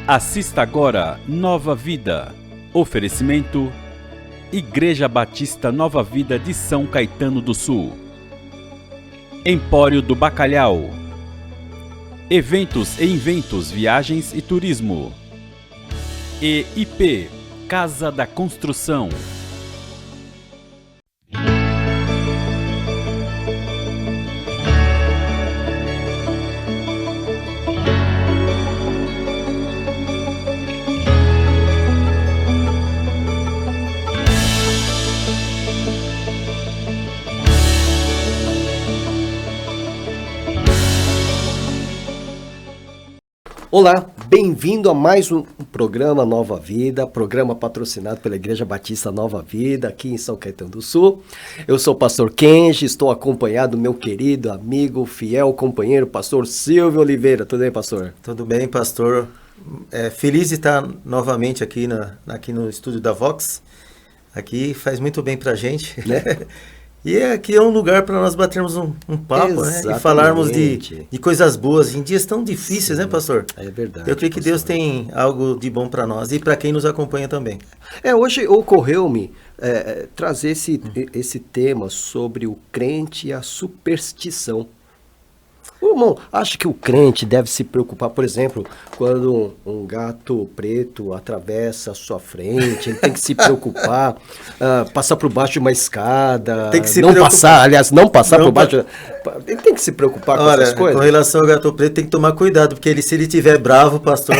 Assista agora Nova Vida. Oferecimento: Igreja Batista Nova Vida de São Caetano do Sul. Empório do Bacalhau. Eventos e Inventos, Viagens e Turismo. E IP, Casa da Construção. Olá, bem-vindo a mais um programa Nova Vida, programa patrocinado pela Igreja Batista Nova Vida, aqui em São Caetano do Sul. Eu sou o pastor Kenji, estou acompanhado do meu querido amigo, fiel companheiro, pastor Silvio Oliveira. Tudo bem, pastor? Tudo bem, pastor. Feliz de estar novamente aqui no estúdio da Vox. Aqui faz muito bem pra gente, né? E aqui é um lugar para nós batermos um papo, né? E falarmos de coisas boas em dias tão difíceis, sim, né, pastor? É verdade. Eu creio que Deus tem algo de bom para nós e para quem nos acompanha também. Hoje ocorreu-me trazer esse tema sobre o crente e a superstição. Irmão, acho que o crente deve se preocupar, por exemplo, quando um gato preto atravessa a sua frente, ele tem que se preocupar, passar por baixo de uma escada, tem que se não preocupar. não passar por baixo. Ele tem que se preocupar com essas coisas. Com relação ao gato preto, tem que tomar cuidado, porque se ele estiver bravo, pastor...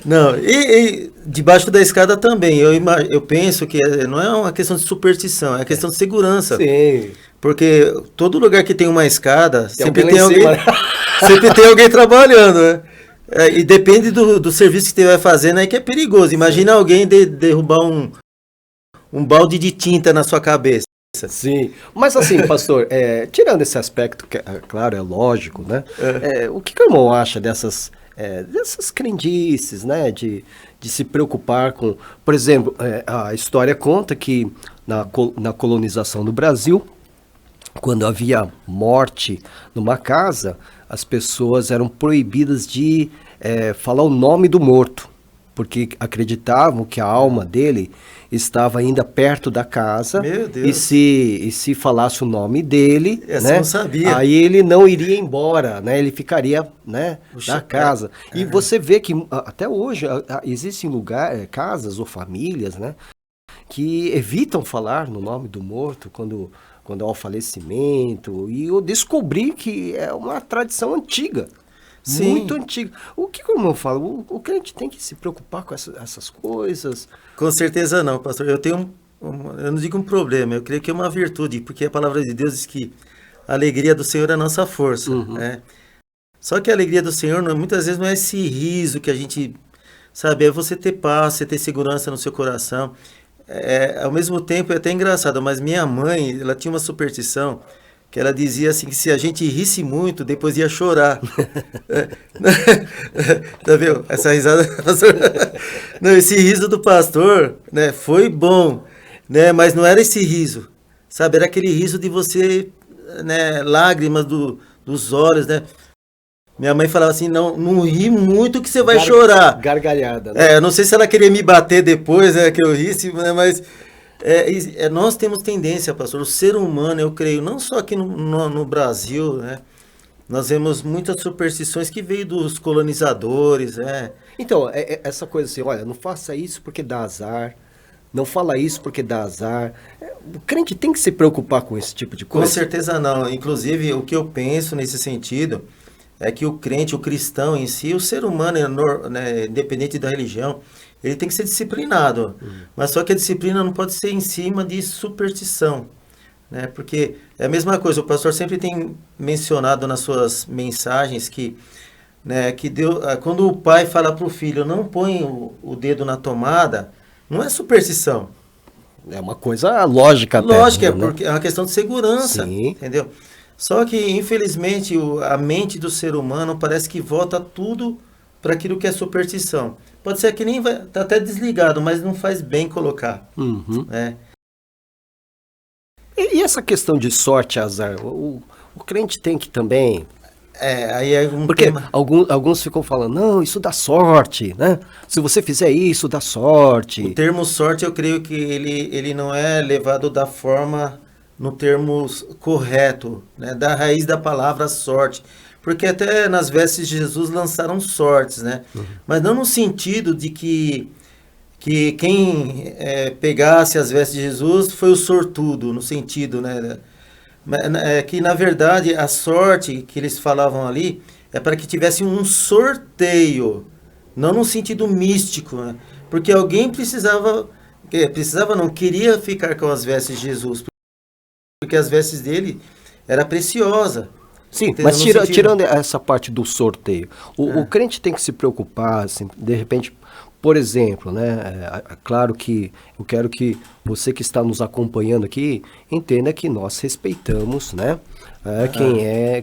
Não, e debaixo da escada também, eu penso que não é uma questão de superstição, é uma questão de segurança. Sim. Porque todo lugar que tem uma escada, sempre tem alguém trabalhando, né? E depende do serviço que você vai fazer, né? Que é perigoso. Imagina alguém derrubar um balde de tinta na sua cabeça. Sim, mas assim, pastor, tirando esse aspecto, que claro, é lógico, né? O que o irmão acha dessas crendices, né? De se preocupar com... Por exemplo, a história conta que na colonização do Brasil, quando havia morte numa casa, as pessoas eram proibidas de falar o nome do morto, porque acreditavam que a alma dele estava ainda perto da casa. Meu Deus. E se falasse o nome dele, né, não sabia. Aí ele não iria embora, né, ele ficaria, né, na casa. E você vê que até hoje existem casas ou famílias, né, que evitam falar no nome do morto quando há o falecimento, e eu descobri que é uma tradição antiga, sim, muito antiga. O que o irmão fala? O crente tem que se preocupar com essas coisas? Com certeza não, pastor. Eu tenho eu não digo um problema, eu creio que é uma virtude, porque a palavra de Deus diz que a alegria do Senhor é a nossa força, né? Só que a alegria do Senhor muitas vezes não é esse riso que a gente, sabe, é você ter paz, você ter segurança no seu coração. Ao mesmo tempo é até engraçado, mas minha mãe, ela tinha uma superstição que ela dizia assim, que se a gente risse muito, depois ia chorar. Tá vendo? Essa risada... Não, esse riso do pastor, né, foi bom, né, mas não era esse riso, sabe? Era aquele riso de você, né, lágrimas dos olhos, né? Minha mãe falava assim, não ri muito que você vai chorar. Gargalhada. Né? Não sei se ela queria me bater depois, né, que eu risse, né, mas nós temos tendência, pastor, o ser humano, eu creio, não só aqui no Brasil, né, nós vemos muitas superstições que veio dos colonizadores, né. Então, essa coisa assim, olha, não faça isso porque dá azar, não fala isso porque dá azar. O crente tem que se preocupar com esse tipo de coisa? Com certeza não. Inclusive, o que eu penso nesse sentido... é que o crente, o cristão em si, o ser humano, né, independente da religião, ele tem que ser disciplinado. Mas só que a disciplina não pode ser em cima de superstição, né? Porque é a mesma coisa, o pastor sempre tem mencionado nas suas mensagens que, né, que Deus, quando o pai fala para o filho, não põe o dedo na tomada, não é superstição. É uma coisa lógica. Lógica, né? Porque é uma questão de segurança, sim, entendeu? Só que, infelizmente, a mente do ser humano parece que volta tudo para aquilo que é superstição. Pode ser que nem tá até desligado, mas não faz bem colocar. Né? E essa questão de sorte e azar? O crente tem que também Aí é um Porque tema... alguns ficam falando, não, isso dá sorte, né? Se você fizer isso, dá sorte. O termo sorte, eu creio que ele não é levado da forma, no termo correto, né? Da raiz da palavra sorte. Porque até nas vestes de Jesus lançaram sortes, né? Mas não no sentido de que quem pegasse as vestes de Jesus foi o sortudo, no sentido, né? Que na verdade a sorte que eles falavam ali é para que tivesse um sorteio, não no sentido místico, né? Porque alguém queria ficar com as vestes de Jesus, porque as vestes dele era preciosa. Sim, Entendeu? mas No sentido- tirando essa parte do sorteio, o crente tem que se preocupar, assim, de repente, por exemplo, né? Claro que eu quero que você que está nos acompanhando aqui entenda que nós respeitamos, né?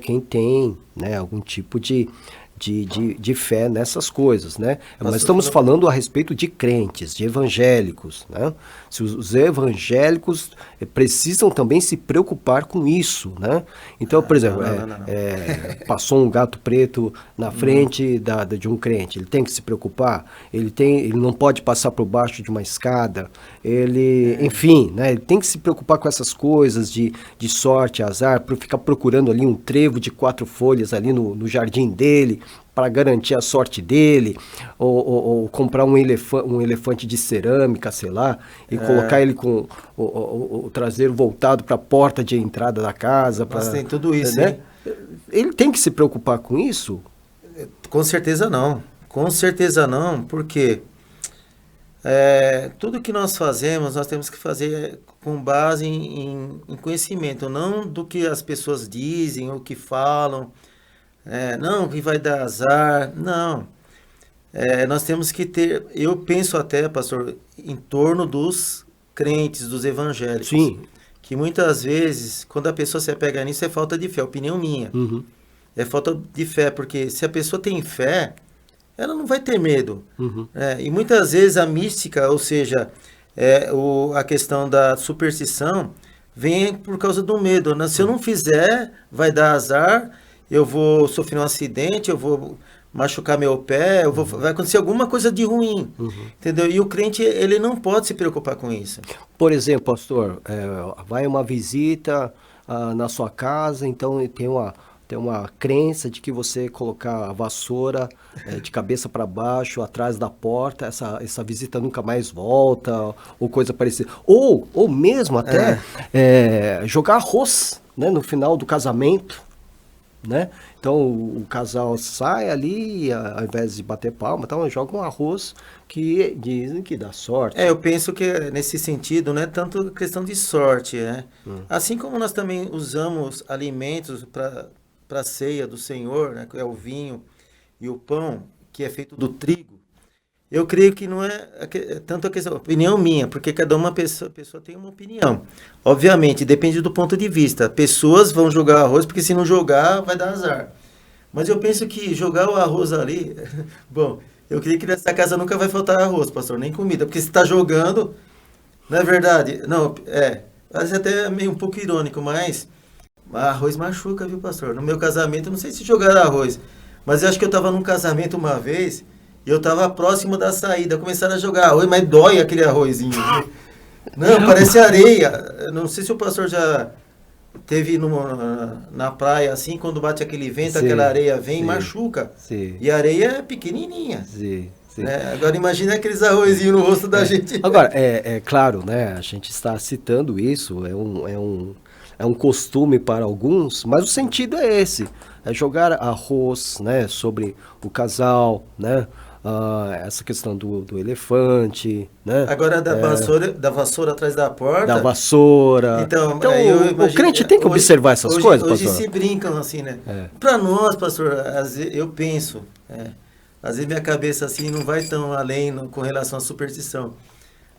Quem tem, né, algum tipo de fé nessas coisas, né? Mas estamos falando a respeito de crentes, de evangélicos, né? Se os evangélicos precisam também se preocupar com isso, né? Então, por exemplo, não. passou um gato preto na frente de um crente, ele tem que se preocupar, ele não pode passar por baixo de uma escada, enfim, né? Ele tem que se preocupar com essas coisas de sorte, azar, para ficar procurando ali um trevo de 4 folhas ali no jardim dele, para garantir a sorte dele, ou comprar um elefante de cerâmica, sei lá, e colocar ele com o traseiro voltado para a porta de entrada da casa. Mas tem tudo isso, né? Ele tem que se preocupar com isso? Com certeza não. Com certeza não, porque tudo que nós fazemos, nós temos que fazer com base em conhecimento, não do que as pessoas dizem ou que falam. Não, que vai dar azar. Não. Nós temos que ter, eu penso até, pastor, em torno dos crentes, dos evangélicos. Sim. Que muitas vezes, quando a pessoa se apega nisso, é falta de fé, opinião minha. Uhum. É falta de fé, porque se a pessoa tem fé, ela não vai ter medo. Uhum. E muitas vezes a mística, ou seja, a questão da superstição, vem por causa do medo, né? Se eu não fizer, vai dar azar, eu vou sofrer um acidente, eu vou machucar meu pé, vai acontecer alguma coisa de ruim, entendeu? E o crente, ele não pode se preocupar com isso. Por exemplo, pastor, vai uma visita na sua casa, então tem uma crença de que você colocar a vassoura de cabeça para baixo atrás da porta, essa visita nunca mais volta, ou coisa parecida. Ou mesmo até jogar arroz, né, no final do casamento, né? Então o casal sai ali, ao invés de bater palma, então joga um arroz que dizem que dá sorte. Eu penso que nesse sentido não é tanto questão de sorte, né? Assim como nós também usamos alimentos para a ceia do Senhor, né, que é o vinho e o pão, que é feito do trigo, eu creio que não é tanto a questão, opinião minha, porque cada uma pessoa tem uma opinião. Obviamente, depende do ponto de vista. Pessoas vão jogar arroz, porque se não jogar, vai dar azar. Mas eu penso que jogar o arroz ali... Bom, eu creio que nessa casa nunca vai faltar arroz, pastor, nem comida, porque se está jogando, não é verdade? Não, às vezes até é meio um pouco irônico, mas arroz machuca, viu, pastor? No meu casamento, eu não sei se jogaram arroz, mas eu acho que eu estava num casamento uma vez... E eu tava próximo da saída, começaram a jogar arroz, mas dói aquele arrozinho. Não, parece areia. Não sei se o pastor já teve na praia, assim, quando bate aquele vento, Sim, aquela areia vem e sim, machuca. sim. E a areia é pequenininha. Sim, sim. Agora imagina aqueles arrozinhos no rosto da gente. Agora, é claro, né? A gente está citando isso, é um costume para alguns, mas o sentido é esse. É jogar arroz, né, sobre o casal, né? Essa questão do elefante, né? Agora da vassoura atrás da porta. Da vassoura. Então o imagino, crente tem que observar essas coisas, hoje pastor? se brincam assim, né? Para nós, pastor, às vezes, eu penso, às vezes minha cabeça assim não vai tão além com relação à superstição.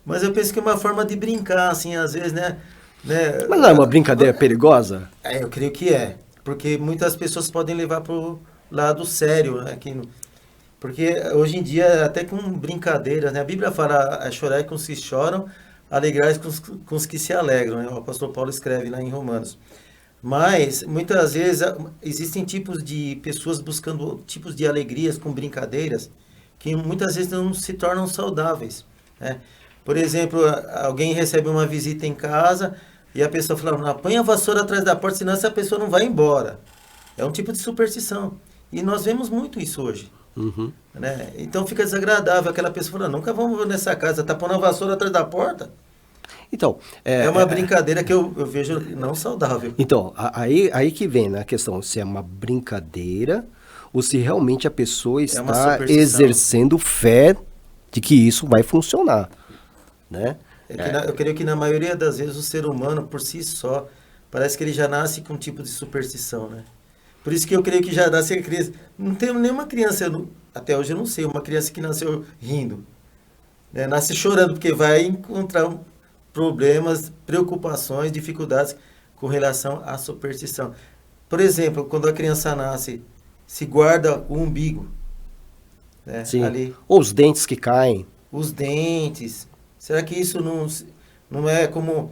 Mas eu penso que é uma forma de brincar, assim, às vezes, né? Mas não é uma brincadeira perigosa? Eu creio que é. Porque muitas pessoas podem levar para o lado sério, né? Porque hoje em dia, até com brincadeiras, né? A Bíblia fala, chorai com os que choram, alegrai com os que se alegram, né? O apóstolo Paulo escreve lá em Romanos. Mas, muitas vezes, existem tipos de pessoas buscando tipos de alegrias com brincadeiras que muitas vezes não se tornam saudáveis, né? Por exemplo, alguém recebe uma visita em casa e a pessoa fala, não, põe a vassoura atrás da porta, senão essa pessoa não vai embora. É um tipo de superstição. E nós vemos muito isso hoje. Né? Então fica desagradável. Aquela pessoa fala, nunca vamos nessa casa, tá pondo a vassoura atrás da porta? Então, é uma brincadeira que eu vejo não saudável. Então, aí que vem, né, a questão, se é uma brincadeira ou se realmente a pessoa está exercendo fé de que isso vai funcionar, né? Eu creio que na maioria das vezes o ser humano, por si só, parece que ele já nasce com um tipo de superstição, né? Por isso que eu creio que já nasce a criança. Não tem nenhuma criança, até hoje eu não sei, uma criança que nasceu rindo, né? Nasce chorando, porque vai encontrar problemas, preocupações, dificuldades com relação à superstição. Por exemplo, quando a criança nasce, se guarda o umbigo, né? Sim. Ali, ou os dentes que caem. os dentes. Será que isso não é como...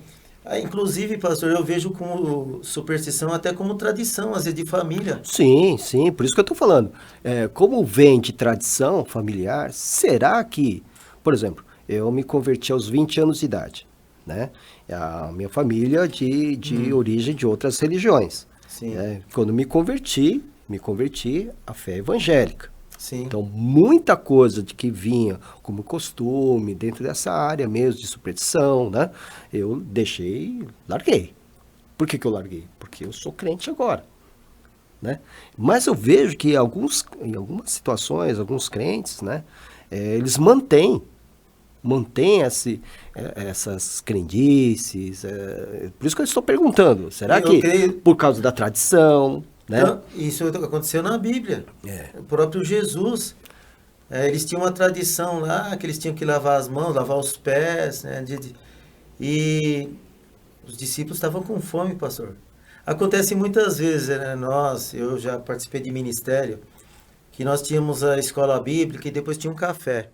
Inclusive, pastor, eu vejo como superstição até como tradição, às vezes, de família. Sim, por isso que eu estou falando. Como vem de tradição familiar, será que... Por exemplo, eu me converti aos 20 anos de idade, né? A minha família de origem de outras religiões. Sim. Quando me converti à fé evangélica. Sim. Então, muita coisa de que vinha como costume, dentro dessa área mesmo de superstição, né? Eu larguei. Por que eu larguei? Porque eu sou crente agora, né? Mas eu vejo que em algumas situações, alguns crentes, né? Eles mantêm essas crendices. Por isso que eu estou perguntando, será que por causa da tradição... Né? Então, isso aconteceu na Bíblia. O próprio Jesus, eles tinham uma tradição lá, que eles tinham que lavar as mãos, lavar os pés, né? E os discípulos estavam com fome, pastor. Acontece muitas vezes, né? Eu já participei de ministério, que nós tínhamos a escola bíblica e depois tinha um café.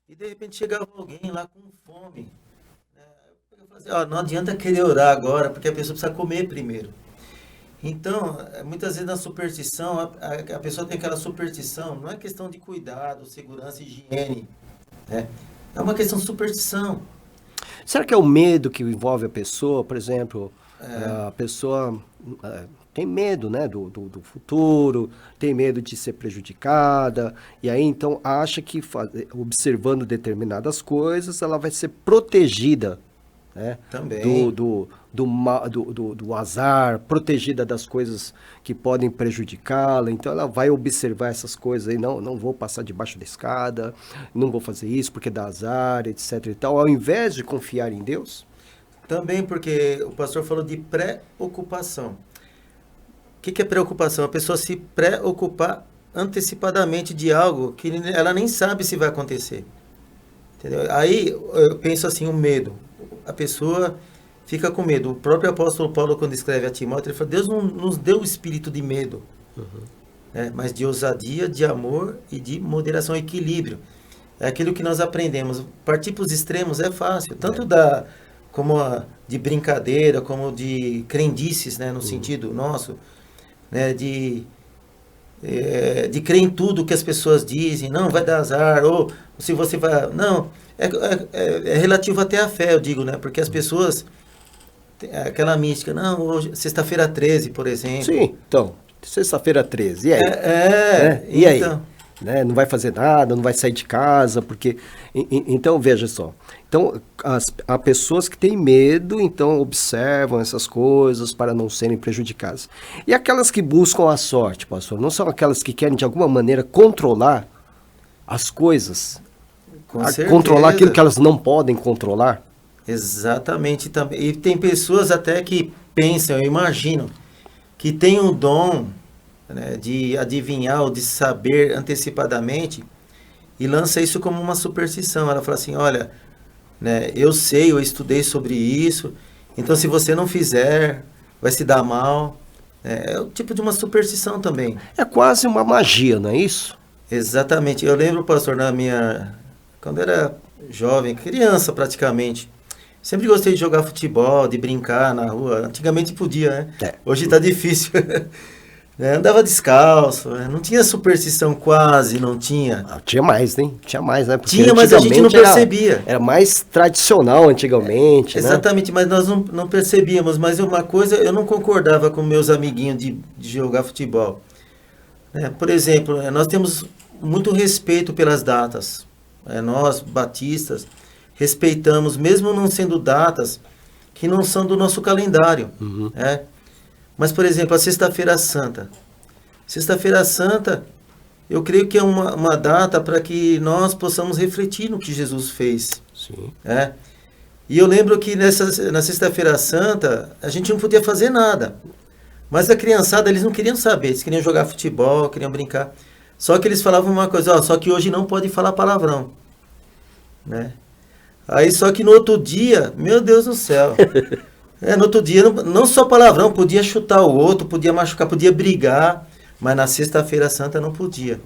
E de repente chegava alguém lá com fome. Eu falei assim, não adianta querer orar agora, porque a pessoa precisa comer primeiro. Então, muitas vezes na superstição, a pessoa tem aquela superstição, não é questão de cuidado, segurança, higiene, né? É uma questão de superstição. Será que é o medo que envolve a pessoa? Por exemplo, a pessoa tem medo, né, do futuro, tem medo de ser prejudicada, e aí então acha que observando determinadas coisas, ela vai ser protegida, né? Também. Do azar, protegida das coisas que podem prejudicá-la. Então ela vai observar essas coisas aí, não vou passar debaixo da escada, não vou fazer isso porque dá azar, etc e tal, ao invés de confiar em Deus. Também porque o pastor falou de preocupação. O que é preocupação? A pessoa se preocupar antecipadamente de algo que ela nem sabe se vai acontecer. Entendeu? Aí eu penso assim, o medo. A pessoa fica com medo. O próprio apóstolo Paulo, quando escreve a Timóteo, ele fala, Deus não nos deu o espírito de medo, mas de ousadia, de amor e de moderação, equilíbrio. É aquilo que nós aprendemos. Partir para os extremos é fácil, tanto de brincadeira, como de crendices, né, no sentido nosso, né, de crer em tudo que as pessoas dizem, não, vai dar azar, ou se você vai... Não, é relativo até à fé, eu digo, né? Porque as pessoas... Aquela mística, não, hoje, sexta-feira 13, por exemplo. Sim, então, sexta-feira 13, e aí? E aí? Né? Não vai fazer nada, não vai sair de casa, porque... Então, veja só. Então, há pessoas que têm medo, então observam essas coisas para não serem prejudicadas. E aquelas que buscam a sorte, pastor, não são aquelas que querem, de alguma maneira, controlar as coisas? Controlar aquilo que elas não podem controlar? Exatamente. E tem pessoas até que pensam, eu imagino, que tem o dom, né, de adivinhar ou de saber antecipadamente e lança isso como uma superstição. Ela fala assim, olha, né, eu estudei sobre isso, então se você não fizer, vai se dar mal. É o tipo de uma superstição também. É quase uma magia, não é isso? Exatamente. Eu lembro, pastor, quando era jovem, criança praticamente, Sempre gostei de jogar futebol, de brincar na rua. Antigamente podia, né? É. Hoje tá difícil. Né? Andava descalço, né? Não tinha superstição, quase não tinha. Tinha mais, né? Tinha mais, né? Porque Tinha, mas a gente não antigamente percebia. Era mais tradicional antigamente, né? Exatamente, mas nós não percebíamos. Mas uma coisa, eu não concordava com meus amiguinhos de jogar futebol. Por exemplo, nós temos muito respeito pelas datas. Nós, batistas, respeitamos, mesmo não sendo datas que não são do nosso calendário. Né? Mas, por exemplo, a Sexta-feira Santa. Sexta-feira Santa, eu creio que é uma data para que nós possamos refletir no que Jesus fez. Sim. E eu lembro que na Sexta-feira Santa, a gente não podia fazer nada. Mas a criançada, eles não queriam saber. Eles queriam jogar futebol, queriam brincar. Só que eles falavam uma coisa, só que hoje não pode falar palavrão. Né? Aí, só que no outro dia, meu Deus do céu... no outro dia, não só palavrão, podia chutar o outro, podia machucar, podia brigar, mas na Sexta-feira Santa não podia.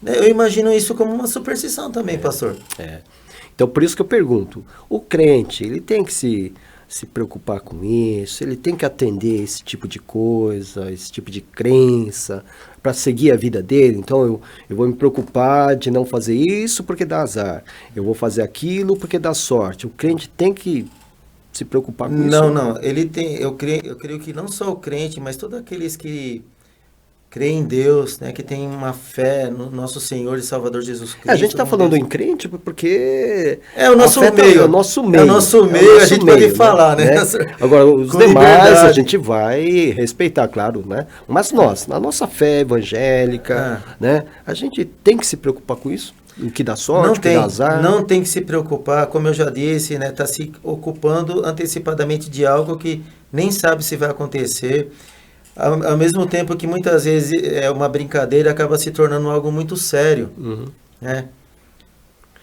Eu imagino isso como uma superstição também, pastor. Então, por isso que eu pergunto, o crente, ele tem que se preocupar com isso, ele tem que atender esse tipo de coisa, esse tipo de crença, para seguir a vida dele. Então, eu vou me preocupar de não fazer isso porque dá azar, eu vou fazer aquilo porque dá sorte. O crente tem que se preocupar com isso? Não. Ele tem, eu creio que não só o crente, mas todos aqueles que creem em Deus, né, que tem uma fé no nosso Senhor e Salvador Jesus Cristo. A gente está falando em crente porque é o nosso meio. É o nosso meio. É o nosso meio, a gente pode falar, né? Agora, os demais a gente vai respeitar, claro, né? Mas nós, na nossa fé evangélica, né, a gente tem que se preocupar com isso? O que dá sorte, o que dá azar? Não tem que se preocupar, como eu já disse, né? Está se ocupando antecipadamente de algo que nem sabe se vai acontecer. Ao mesmo tempo que muitas vezes é uma brincadeira, acaba se tornando algo muito sério. Né?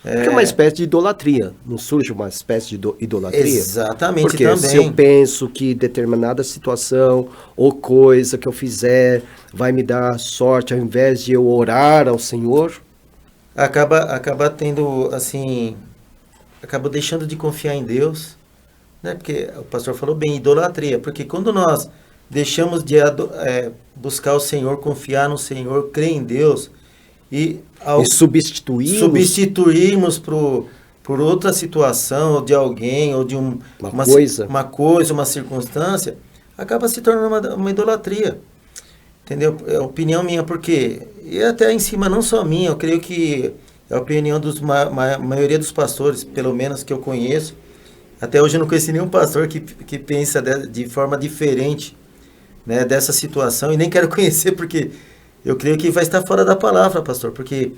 É uma espécie de idolatria. Não surge uma espécie de idolatria? Exatamente, porque também. Se eu penso que determinada situação ou coisa que eu fizer vai me dar sorte, ao invés de eu orar ao Senhor... Acaba tendo, assim, acaba deixando de confiar em Deus, né? Porque o pastor falou bem, idolatria, porque quando nós deixamos de buscar o Senhor, confiar no Senhor, crer em Deus, e substituirmos por outra situação, ou de alguém, ou de uma coisa, uma circunstância, acaba se tornando uma idolatria. Entendeu? É a opinião minha, porque, e até em cima, não só minha, eu creio que é a opinião da maioria dos pastores, pelo menos que eu conheço. Até hoje eu não conheci nenhum pastor que pensa de forma diferente, né, dessa situação, e nem quero conhecer, porque eu creio que vai estar fora da palavra, pastor, porque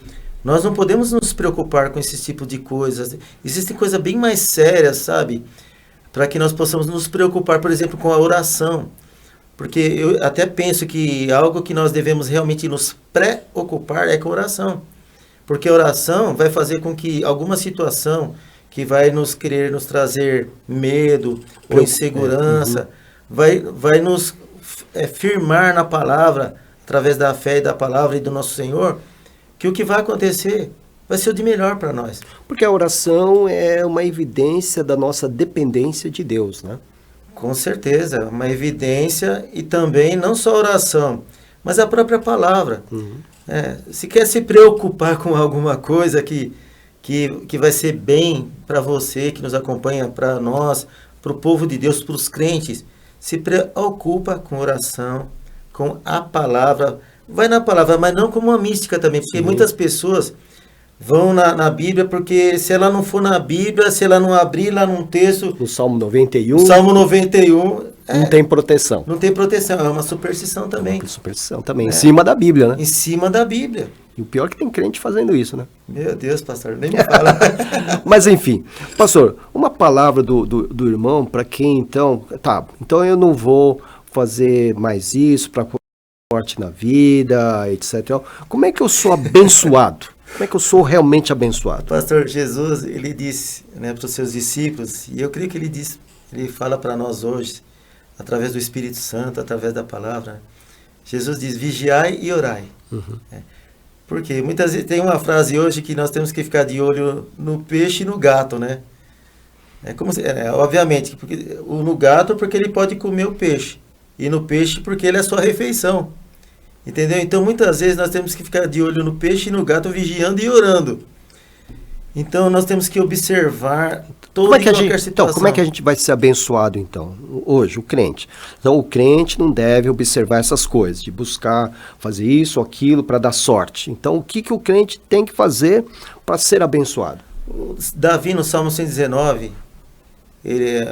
nós não podemos nos preocupar com esse tipo de coisas. Existem coisas bem mais sérias, sabe? Para que nós possamos nos preocupar, por exemplo, com a oração. Porque eu até penso que algo que nós devemos realmente nos preocupar é com a oração. Porque a oração vai fazer com que alguma situação que vai nos querer nos trazer medo ou insegurança, vai nos firmar na palavra, através da fé e da palavra e do nosso Senhor, que o que vai acontecer vai ser o de melhor para nós. Porque a oração é uma evidência da nossa dependência de Deus, né? Com certeza, uma evidência, e também não só a oração, mas a própria palavra. Se quer se preocupar com alguma coisa que vai ser bem para você, que nos acompanha, para nós, para o povo de Deus, para os crentes, se preocupa com oração, com a palavra. Vai na palavra, mas não como uma mística também, porque muitas pessoas vão na Bíblia, porque se ela não for na Bíblia, se ela não abrir lá num texto... No Salmo 91... Salmo 91... não tem proteção. Não tem proteção, é uma superstição também. É uma superstição também, em cima da Bíblia, né? Em cima da Bíblia. E o pior é que tem crente fazendo isso, né? Meu Deus, pastor, nem me fala. Mas enfim, pastor, uma palavra do irmão para quem então... Então eu não vou fazer mais isso para sorte na vida, etc. Como é que eu sou abençoado? Como é que eu sou realmente abençoado? Pastor Jesus, ele disse, né, para os seus discípulos, e eu creio que ele fala para nós hoje, através do Espírito Santo, através da palavra. Jesus diz, vigiai e orai. Porque muitas vezes tem uma frase hoje que nós temos que ficar de olho no peixe e no gato, né? Obviamente, porque, no gato porque ele pode comer o peixe, e no peixe porque ele é a sua refeição. Entendeu? Então, muitas vezes nós temos que ficar de olho no peixe e no gato, vigiando e orando. Então, nós temos que observar toda e qualquer situação. Então, como é que a gente vai ser abençoado, então, hoje, o crente? Então, o crente não deve observar essas coisas, de buscar fazer isso ou aquilo para dar sorte. Então, o que o crente tem que fazer para ser abençoado? Davi, no Salmo 119,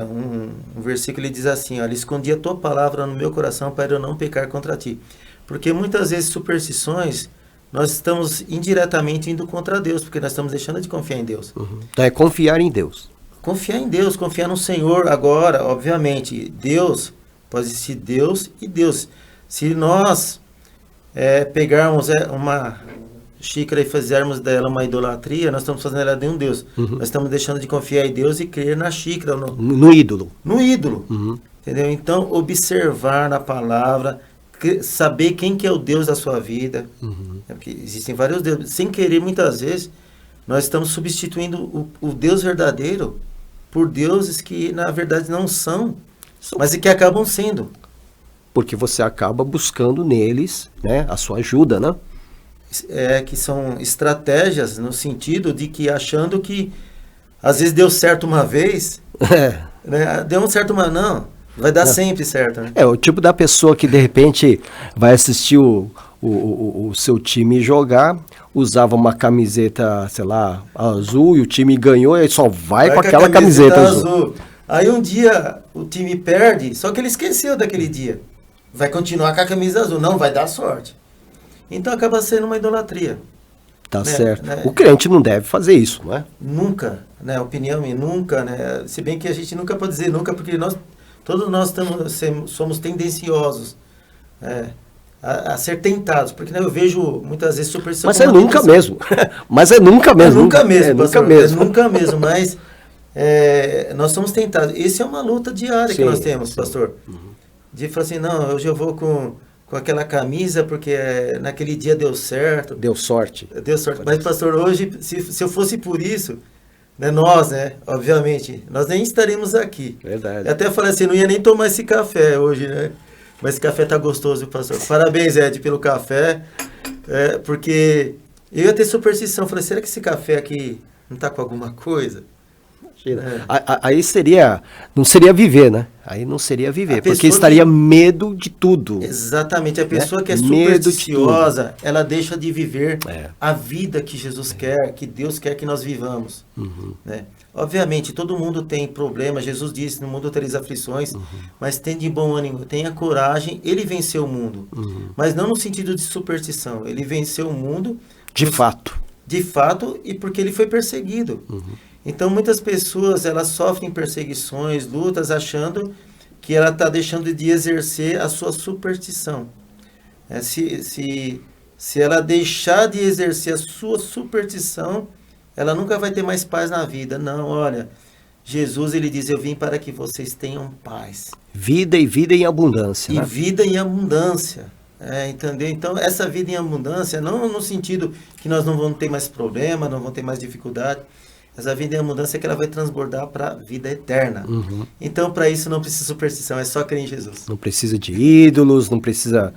um versículo, ele diz assim, olha, escondi a tua palavra no meu coração para eu não pecar contra ti. Porque muitas vezes superstições, nós estamos indiretamente indo contra Deus, porque nós estamos deixando de confiar em Deus. Uhum. Então é confiar em Deus. Confiar em Deus, confiar no Senhor. Agora, obviamente, Deus, pode existir Deus e Deus. Se nós pegarmos uma xícara e fizermos dela uma idolatria, nós estamos fazendo ela de um Deus. Uhum. Nós estamos deixando de confiar em Deus e crer na xícara. No ídolo. No ídolo. Uhum. Entendeu? Então, observar na palavra, saber quem que é o Deus da sua vida. Uhum. Porque existem vários deuses. Sem querer, muitas vezes, nós estamos substituindo o Deus verdadeiro por deuses que, na verdade, não são, mas que acabam sendo. Porque você acaba buscando neles, né, a sua ajuda, né? Que são estratégias no sentido de que achando que às vezes deu certo uma vez, né, deu um certo, mas não, vai dar sempre certo. Né? O tipo da pessoa que de repente vai assistir o seu time jogar, usava uma camiseta, sei lá, azul, e o time ganhou, e aí só vai com aquela camiseta azul. Aí um dia o time perde, só que ele esqueceu daquele dia. Vai continuar com a camisa azul, não vai dar sorte. Então acaba sendo uma idolatria. Tá certo. Né? O crente não deve fazer isso, não é? Nunca, né? Opinião minha, nunca, né? Se bem que a gente nunca pode dizer nunca, porque todos nós somos tendenciosos a ser tentados. Porque né, eu vejo muitas vezes superstição. Mas é nunca mesmo. Mas é nunca mesmo. É nunca mesmo, pastor, nunca mesmo. É nunca mesmo, mas nós somos tentados. Isso é uma luta diária que nós temos, pastor. Uhum. De falar assim, não, hoje eu vou com aquela camisa, porque naquele dia deu certo. Deu sorte. Deu sorte. Mas, pastor, hoje, se eu fosse por isso, né, nós, né, obviamente, nós nem estaremos aqui. Verdade. Eu até falei assim, não ia nem tomar esse café hoje, né? Mas esse café tá gostoso, pastor. Parabéns, Ed, pelo café. Porque eu ia ter superstição. Falei, será que esse café aqui não tá com alguma coisa? Aí não seria viver, né? Aí não seria viver, porque estaria medo de tudo. Exatamente, a pessoa que é supersticiosa, ela deixa de viver a vida que Jesus quer, que Deus quer que nós vivamos. Uhum. Né? Obviamente, todo mundo tem problemas, Jesus disse, no mundo tereis aflições, mas tem de bom ânimo, tenha coragem, ele venceu o mundo. Uhum. Mas não no sentido de superstição, ele venceu o mundo... De fato. De fato, e porque ele foi perseguido. Uhum. Então, muitas pessoas, elas sofrem perseguições, lutas, achando que ela está deixando de exercer a sua superstição. Se ela deixar de exercer a sua superstição, ela nunca vai ter mais paz na vida. Não, olha, Jesus, ele diz, eu vim para que vocês tenham paz. Vida e vida em abundância. E né? vida em abundância. Entendeu? Então, essa vida em abundância, não no sentido que nós não vamos ter mais problema, não vamos ter mais dificuldade. Essa vida em abundância é que ela vai transbordar para a vida eterna. Uhum. Então, para isso não precisa superstição, é só crer em Jesus. Não precisa de ídolos, não precisa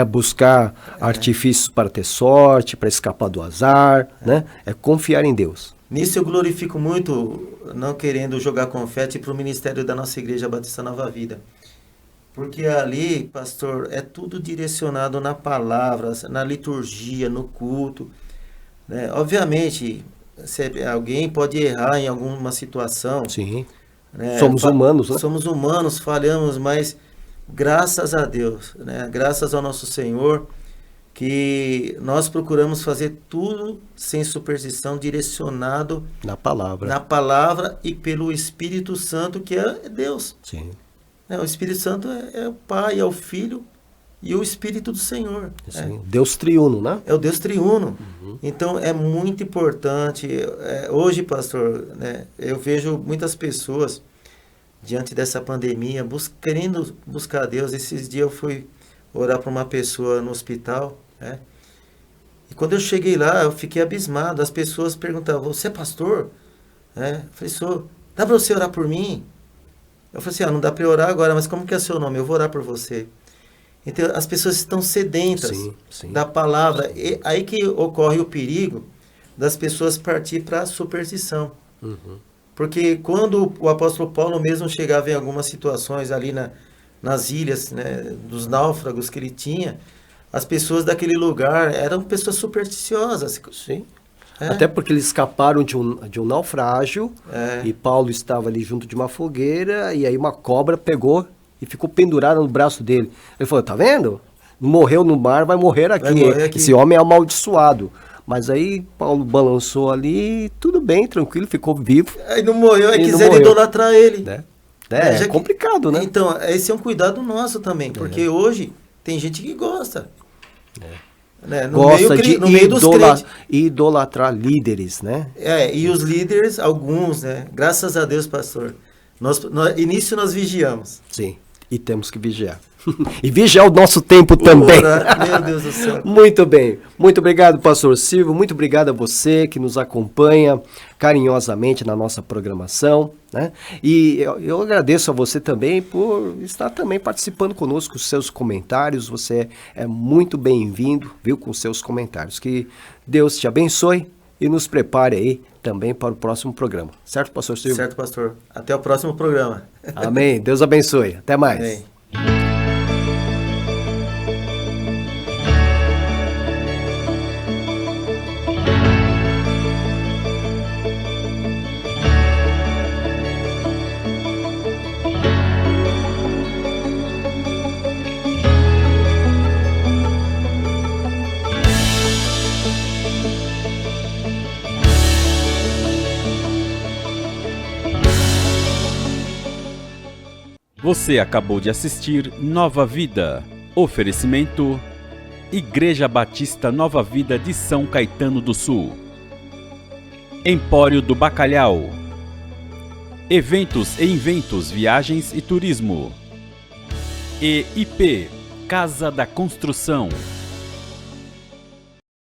buscar artifícios para ter sorte, para escapar do azar. Né? É confiar em Deus. Nisso eu glorifico muito, não querendo jogar confete para o ministério da nossa Igreja Batista Nova Vida. Porque ali, pastor, é tudo direcionado na palavra, na liturgia, no culto. Né? Obviamente... alguém pode errar em alguma situação. Sim. Né? Somos humanos, né? Somos humanos, falhamos, mas graças a Deus, né? Graças ao nosso Senhor, que nós procuramos fazer tudo sem superstição, direcionado na palavra e pelo Espírito Santo, que é Deus. Sim. O Espírito Santo é o Pai, é o Filho e o Espírito do Senhor. Sim. Deus triuno, né? É o Deus triuno. Uhum. Então, é muito importante. Hoje, pastor, né, eu vejo muitas pessoas, diante dessa pandemia, querendo buscar Deus. Esses dias eu fui orar para uma pessoa no hospital, né? E quando eu cheguei lá, eu fiquei abismado. As pessoas perguntavam, você é pastor? Eu falei, sou. dá para você orar por mim? Eu falei assim, não dá para orar agora, mas como que é o seu nome? Eu vou orar por você. Então, as pessoas estão sedentas da palavra. E aí que ocorre o perigo das pessoas partir para a superstição. Porque quando o apóstolo Paulo mesmo chegava em algumas situações ali nas ilhas, né, dos náufragos que ele tinha, as pessoas daquele lugar eram pessoas supersticiosas. Sim. Até porque eles escaparam de um naufrágio e Paulo estava ali junto de uma fogueira e aí uma cobra pegou e ficou pendurada no braço dele. Ele falou, tá vendo? Não morreu no mar, vai morrer aqui. Esse homem é amaldiçoado. Mas aí Paulo balançou ali, tudo bem, tranquilo, ficou vivo. Aí não morreu, aí quiseram idolatrar ele. É complicado, né? Então, esse é um cuidado nosso também, porque hoje tem gente que gosta. Né? Gosta de idolatrar líderes, né? E os líderes, alguns, né? Graças a Deus, pastor. Início nós vigiamos. Sim, e temos que vigiar. E vigiar o nosso tempo também. Meu Deus do céu. Muito bem. Muito obrigado, pastor Silvio. Muito obrigado a você que nos acompanha carinhosamente na nossa programação, né? E eu agradeço a você também por estar também participando conosco, os seus comentários. Você é muito bem-vindo, viu, com seus comentários. Que Deus te abençoe e nos prepare aí também para o próximo programa. Certo, pastor Silvio? Certo, pastor. Até o próximo programa. Amém. Deus abençoe. Até mais. Amém. Você acabou de assistir Nova Vida. Oferecimento: Igreja Batista Nova Vida de São Caetano do Sul. Empório do Bacalhau. Eventos e Inventos, Viagens e Turismo. EIP, Casa da Construção.